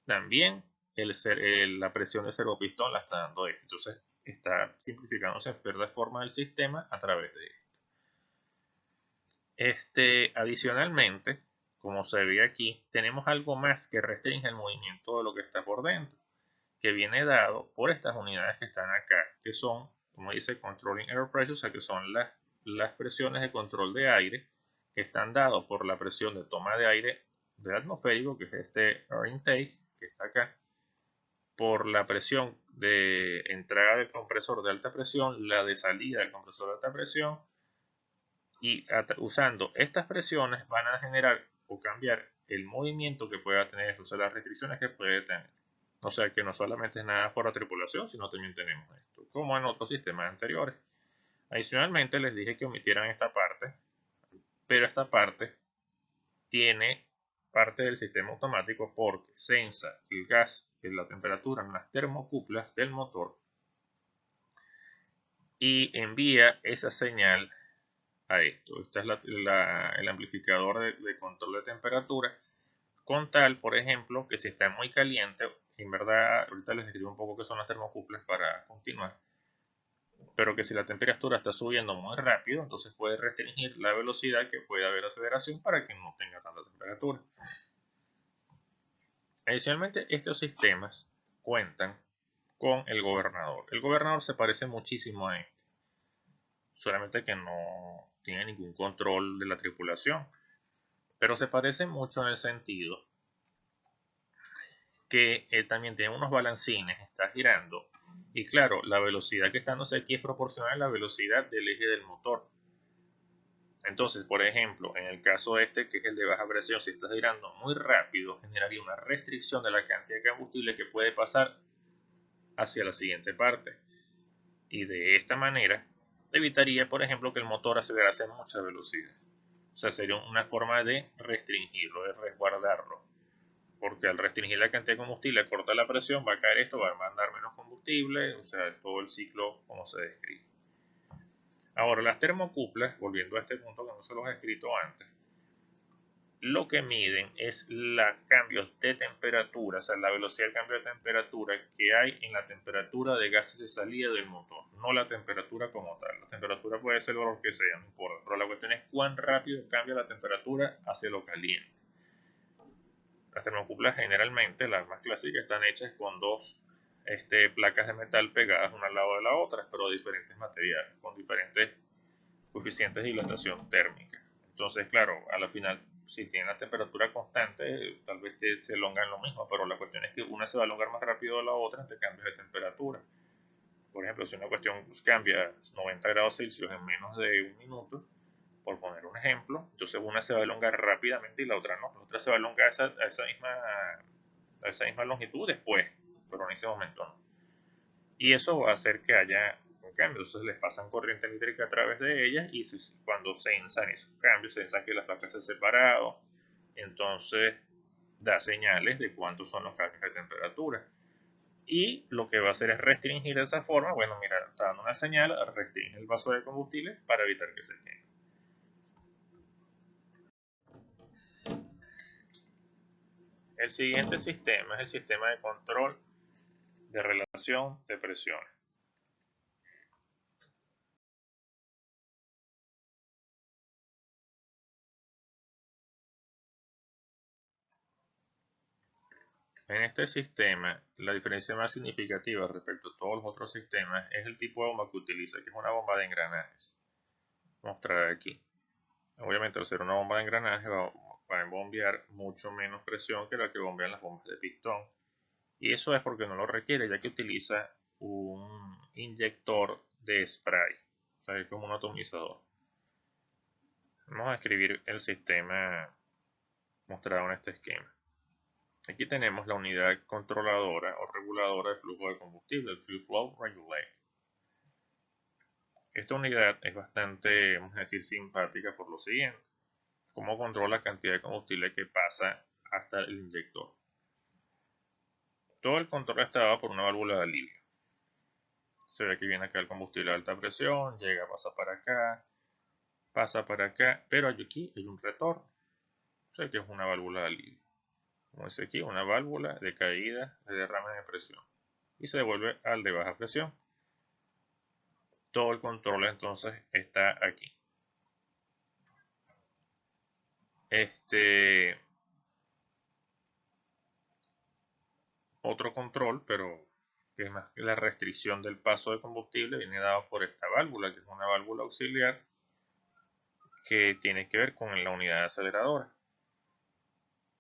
también la presión de servopistón la está dando esto. Entonces está simplificándose en cierta forma el sistema a través de esto. Adicionalmente, como se ve aquí, tenemos algo más que restringe el movimiento de lo que está por dentro, que viene dado por estas unidades que están acá, que son, como dice, Controlling Air Pressure, o sea, que son las presiones de control de aire, que están dados por la presión de toma de aire del atmosférico, que es este Air Intake, que está acá, por la presión de entrada del compresor de alta presión, la de salida del compresor de alta presión, y usando estas presiones van a generar o cambiar el movimiento que pueda tener esto, o sea, las restricciones que puede tener. O sea que no solamente es nada por la tripulación, sino también tenemos esto, como en otros sistemas anteriores. Adicionalmente les dije que omitieran esta parte, pero esta parte tiene parte del sistema automático porque sensa el gas en la temperatura en las termocuplas del motor y envía esa señal a esto. Este es el amplificador de control de temperatura, con tal, por ejemplo, que si está muy caliente, en verdad, ahorita les escribo un poco qué son las termocuplers para continuar, pero que si la temperatura está subiendo muy rápido, entonces puede restringir la velocidad que puede haber aceleración para que no tenga tanta temperatura. Adicionalmente, estos sistemas cuentan con el gobernador. El gobernador se parece muchísimo a este, solamente que no tiene ningún control de la tripulación, pero se parece mucho en el sentido que él también tiene unos balancines, está girando, y claro, la velocidad que está dándose aquí es proporcional a la velocidad del eje del motor. Entonces, por ejemplo, en el caso este, que es el de baja presión, si está girando muy rápido, generaría una restricción de la cantidad de combustible que puede pasar hacia la siguiente parte. Y de esta manera, evitaría, por ejemplo, que el motor acelerase a mucha velocidad. O sea, sería una forma de restringirlo, de resguardarlo. Porque al restringir la cantidad de combustible, corta la presión, va a caer esto, va a mandar menos combustible, o sea, todo el ciclo como se describe. Ahora, las termocuplas, volviendo a este punto que no se los he escrito antes, lo que miden es los cambios de temperatura, o sea, la velocidad de cambio de temperatura que hay en la temperatura de gases de salida del motor, no la temperatura como tal. La temperatura puede ser el valor que sea, no importa, pero la cuestión es cuán rápido cambia la temperatura hacia lo caliente. Las termocuplas generalmente, las más clásicas, están hechas con dos placas de metal pegadas una al lado de la otra, pero de diferentes materiales, con diferentes coeficientes de dilatación térmica. Entonces, claro, a la final, si tiene la temperatura constante, tal vez se elongan lo mismo, pero la cuestión es que una se va a elongar más rápido de la otra entre cambios de temperatura. Por ejemplo, si una cuestión cambia 90 grados Celsius en menos de un minuto, por poner un ejemplo, entonces una se va a elongar rápidamente y la otra no. La otra se va a elongar a esa misma longitud después, pero en ese momento no. Y eso va a hacer que haya un cambio. Entonces les pasan corriente eléctrica a través de ellas y cuando se censan esos cambios, se censan que las placas se han separado, entonces da señales de cuántos son los cambios de temperatura. Y lo que va a hacer es restringir de esa forma. Bueno, mira, está dando una señal, restringe el vaso de combustible para evitar que se queme. El siguiente sistema es el sistema de control de relación de presiones. En este sistema, la diferencia más significativa respecto a todos los otros sistemas es el tipo de bomba que utiliza, que es una bomba de engranajes. Mostrar aquí. Obviamente, al ser una bomba de engranaje, va a bombear mucho menos presión que la que bombean las bombas de pistón. Y eso es porque no lo requiere, ya que utiliza un inyector de spray, o sea, como un atomizador. Vamos a escribir el sistema mostrado en este esquema. Aquí tenemos la unidad controladora o reguladora de flujo de combustible, el Fuel Flow Regulator. Esta unidad es bastante, vamos a decir, simpática por lo siguiente. Cómo controla la cantidad de combustible que pasa hasta el inyector. Todo el control está dado por una válvula de alivio. Se ve que viene acá el combustible a alta presión, llega, pasa para acá, pero aquí hay un retorno. O sea que es una válvula de alivio. Como dice aquí, una válvula de caída de derrame de presión. Y se devuelve al de baja presión. Todo el control entonces está aquí. Otro control, pero que es más que la restricción del paso de combustible, viene dado por esta válvula, que es una válvula auxiliar que tiene que ver con la unidad aceleradora,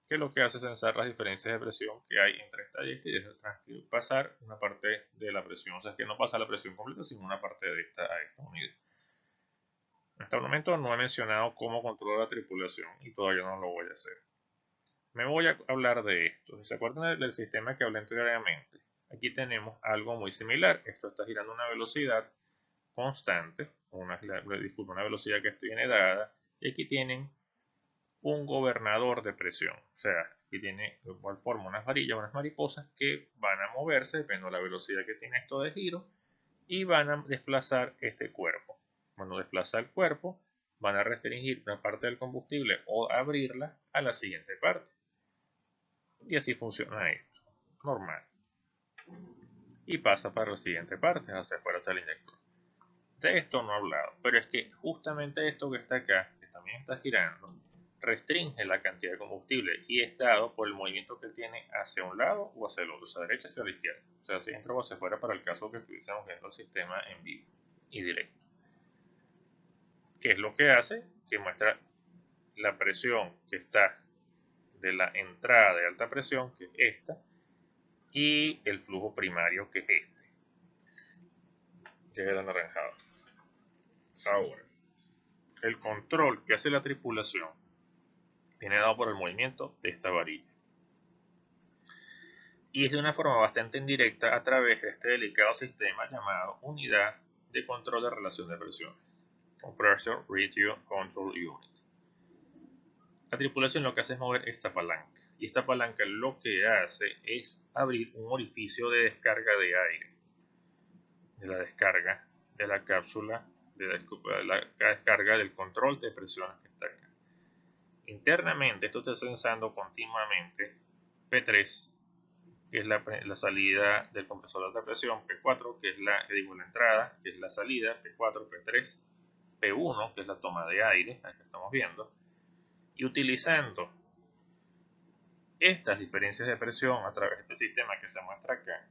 que lo que hace es censar las diferencias de presión que hay entre esta y esta y deja pasar una parte de la presión, o sea, que no pasa la presión completa, sino una parte de esta a esta unidad. Hasta el momento no he mencionado cómo controla la tripulación y todavía no lo voy a hacer. Me voy a hablar de esto. ¿Se acuerdan del sistema que hablé anteriormente? Aquí tenemos algo muy similar. Esto está girando a una velocidad constante, una velocidad que viene dada, y aquí tienen un gobernador de presión. O sea, aquí tiene de igual forma unas varillas, unas mariposas que van a moverse dependiendo de la velocidad que tiene esto de giro y van a desplazar este cuerpo. Cuando desplaza el cuerpo, van a restringir una parte del combustible o abrirla a la siguiente parte. Y así funciona esto, normal. Y pasa para la siguiente parte, hacia afuera hacia el inyector. De esto no he hablado, pero es que justamente esto que está acá, que también está girando, restringe la cantidad de combustible y es dado por el movimiento que tiene hacia un lado o hacia el otro, hacia la derecha hacia la izquierda, o sea, hacia adentro o hacia afuera para el caso que estuviésemos viendo el sistema en vivo y directo. ¿Qué es lo que hace? Que muestra la presión que está de la entrada de alta presión, que es esta, y el flujo primario, que es este, que es el anaranjado. Ahora, el control que hace la tripulación viene dado por el movimiento de esta varilla. Y es de una forma bastante indirecta a través de este delicado sistema llamado Unidad de Control de Relación de Presiones, o Pressure Ratio Control Unit. La tripulación lo que hace es mover esta palanca, y esta palanca lo que hace es abrir un orificio de descarga de aire, de la descarga de la cápsula, de la descarga del control de presiones que está acá. Internamente esto está sensando continuamente P3, que es la salida del compresor de alta presión, P4, que es la entrada, que es la salida, P4, P3, P1, que es la toma de aire, la que estamos viendo, y utilizando estas diferencias de presión a través de este sistema que se muestra acá,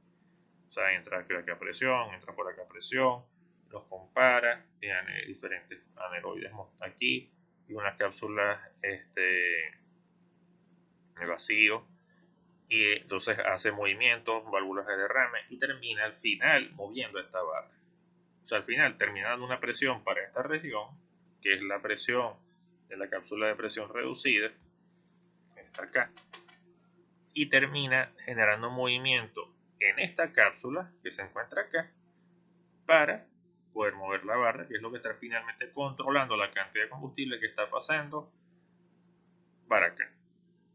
o sea, entra por acá presión, entra por acá presión, los compara, tiene diferentes aneroides aquí y unas cápsulas de vacío, y entonces hace movimientos, válvulas de derrame y termina al final moviendo esta barra. O sea, al final termina dando una presión para esta región, que es la presión de la cápsula de presión reducida, está acá, y termina generando movimiento en esta cápsula que se encuentra acá para poder mover la barra, que es lo que está finalmente controlando la cantidad de combustible que está pasando para acá.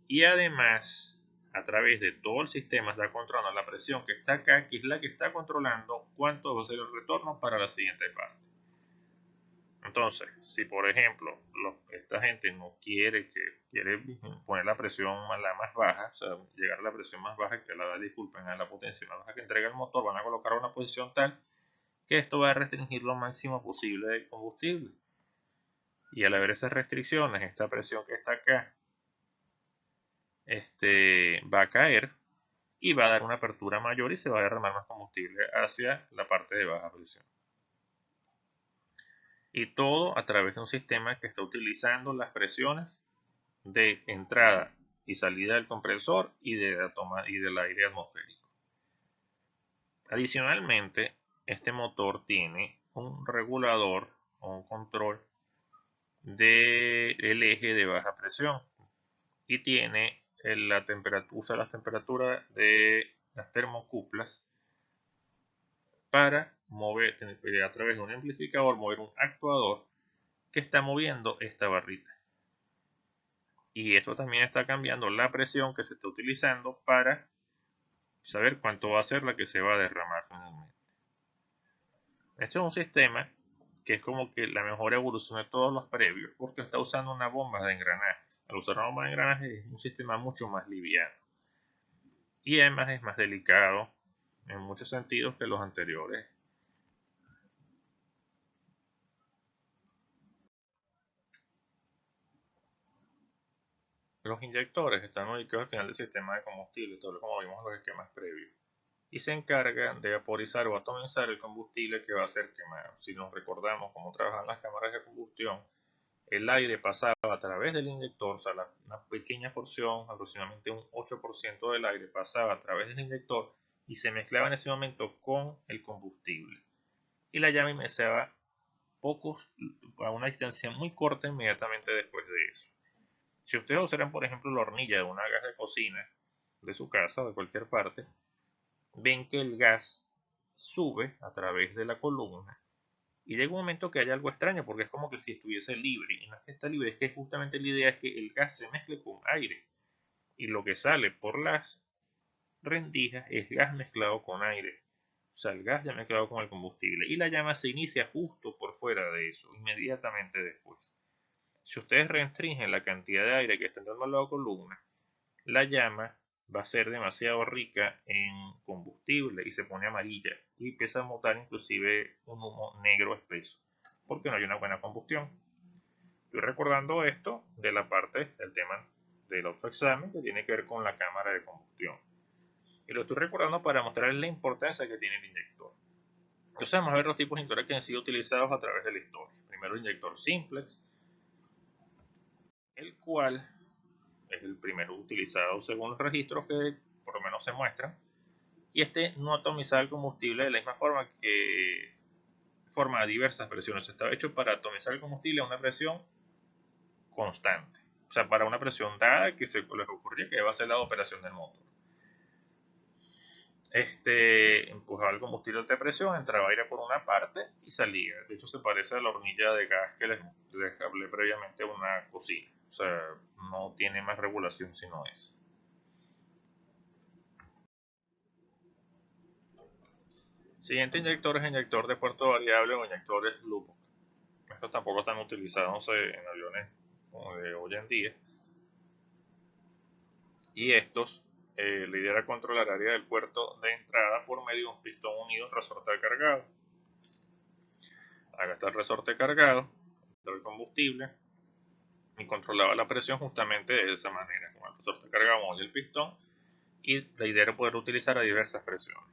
Y además, a través de todo el sistema está controlando la presión que está acá, que es la que está controlando cuánto va a ser el retorno para la siguiente parte. Entonces, si por ejemplo esta gente no quiere poner la presión la más baja, o sea, llegar a la presión más baja que disculpen, a la potencia más baja que entrega el motor, van a colocar una posición tal que esto va a restringir lo máximo posible de combustible. Y al haber esas restricciones, esta presión que está acá va a caer y va a dar una apertura mayor y se va a derramar más combustible hacia la parte de baja presión. Y todo a través de un sistema que está utilizando las presiones de entrada y salida del compresor y de la toma y del aire atmosférico. Adicionalmente, este motor tiene un regulador o un control del eje de baja presión y tiene usa las temperaturas de las termocuplas para mover a través de un amplificador, mover un actuador que está moviendo esta barrita. Y esto también está cambiando la presión que se está utilizando para saber cuánto va a ser la que se va a derramar finalmente. Este es un sistema que es como que la mejor evolución de todos los previos, porque está usando una bomba de engranajes. Al usar una bomba de engranajes es un sistema mucho más liviano. Y además es más delicado en muchos sentidos que los anteriores. Los inyectores están ubicados al final del sistema de combustible, todo como vimos en los esquemas previos, y se encargan de vaporizar o atomizar el combustible que va a ser quemado. Si nos recordamos cómo trabajan las cámaras de combustión, el aire pasaba a través del inyector, o sea, una pequeña porción, aproximadamente un 8% del aire pasaba a través del inyector y se mezclaba en ese momento con el combustible. Y la llama iniciaba a una distancia muy corta inmediatamente después de eso. Si ustedes observan, por ejemplo, la hornilla de una gas de cocina de su casa o de cualquier parte, ven que el gas sube a través de la columna y llega un momento que hay algo extraño porque es como que si estuviese libre, y no es que está libre, es que justamente la idea es que el gas se mezcle con aire y lo que sale por las rendijas es gas mezclado con aire, o sea, el gas ya mezclado con el combustible, y la llama se inicia justo por fuera de eso, inmediatamente después. Si ustedes restringen la cantidad de aire que está entrando a la columna, la llama va a ser demasiado rica en combustible y se pone amarilla y empieza a botar inclusive un humo negro espeso porque no hay una buena combustión. Estoy recordando esto de la parte del tema del otro examen que tiene que ver con la cámara de combustión. Y lo estoy recordando para mostrarles la importancia que tiene el inyector. Entonces vamos a ver los tipos de inyectores que han sido utilizados a través de la historia. Primero el inyector simplex, el cual es el primero utilizado según los registros que por lo menos se muestran. Y este no atomizaba el combustible de la misma forma que forma a diversas presiones. Estaba hecho para atomizar el combustible a una presión constante. O sea, para una presión dada que se les ocurría que iba a ser la operación del motor. Empujaba el combustible a alta presión, entraba aire por una parte y salía. De hecho, se parece a la hornilla de gas que les hablé previamente en una cocina. O sea, no tiene más regulación sino eso. Siguiente inyector es inyector de puerto variable o inyectores Lupo. Estos tampoco están utilizados en aviones como de hoy en día. Y estos, la idea era controlar el área del puerto de entrada por medio de un pistón unido al resorte cargado. Acá está el resorte cargado, el combustible, y controlaba la presión justamente de esa manera. Con el resorte cargado y el pistón, y la idea era poder utilizar a diversas presiones.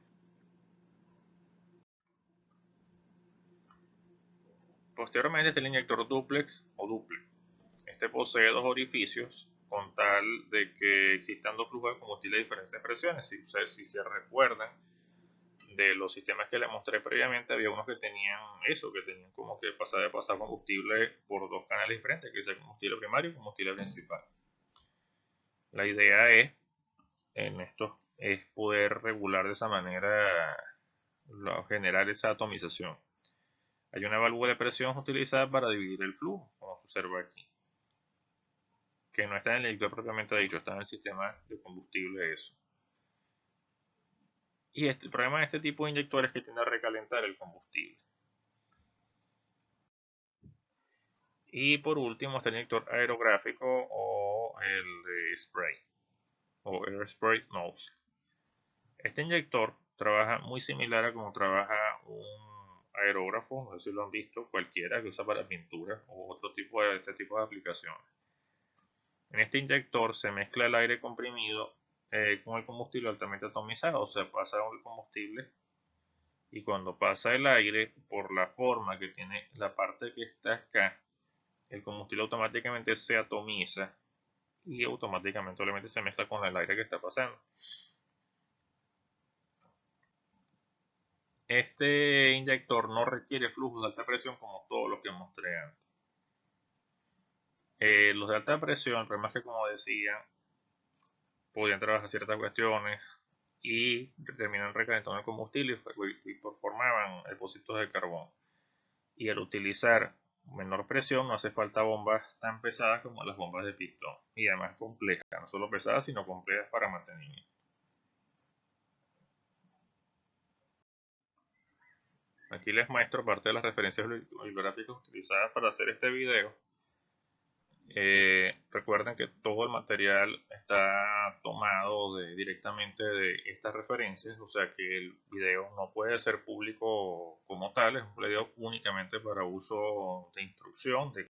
Posteriormente está el inyector duplex o duplex. Este posee dos orificios con tal de que existan dos flujos de combustible a diferentes presiones. Si se recuerdan de los sistemas que les mostré previamente, había unos que tenían eso, que tenían como que pasar combustible por dos canales diferentes, que es el combustible primario y combustible principal. La idea en esto es poder regular de esa manera, generar esa atomización. Hay una válvula de presión utilizada para dividir el flujo, como se observa aquí, que no está en el inyector propiamente dicho, está en el sistema de combustible eso. Y el problema de este tipo de inyectores es que tiende a recalentar el combustible. Y por último está el inyector aerográfico o el spray o air spray nozzle. Este inyector trabaja muy similar a como trabaja un aerógrafo, no sé si lo han visto, cualquiera que usa para pintura o otro tipo de este tipo de aplicaciones. En este inyector se mezcla el aire comprimido con el combustible altamente atomizado, o sea, pasa el combustible y cuando pasa el aire, por la forma que tiene la parte que está acá, el combustible automáticamente se atomiza y automáticamente obviamente se mezcla con el aire que está pasando. Este inyector no requiere flujos de alta presión como todos los que mostré antes. Los de alta presión, el problema es que, como decía, podían trabajar ciertas cuestiones y terminan recalentando el combustible y formaban depósitos de carbón. Y al utilizar menor presión no hace falta bombas tan pesadas como las bombas de pistón y además complejas, no solo pesadas sino complejas para mantenimiento. Aquí les muestro parte de las referencias bibliográficas utilizadas para hacer este video. Recuerden que todo el material está tomado directamente de estas referencias, o sea que el video no puede ser público como tal, es un video únicamente para uso de instrucción, de